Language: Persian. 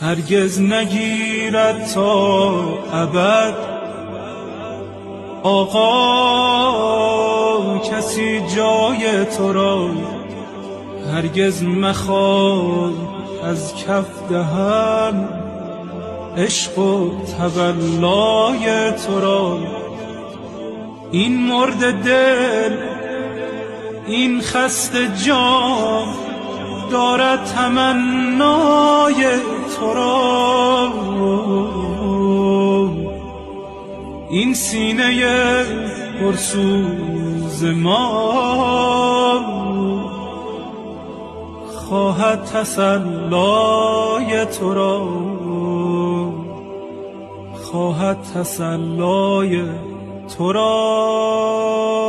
هرگز نگیرد تا ابد آقا کسی جای تو را. هرگز مخواه از کف دهن عشق و تولای تو را. این مرد دل این خسته جان دارد تمنای تو را. این سینه پرسوز ما خواهد تسلای تو را، خواهد تسلای تو را.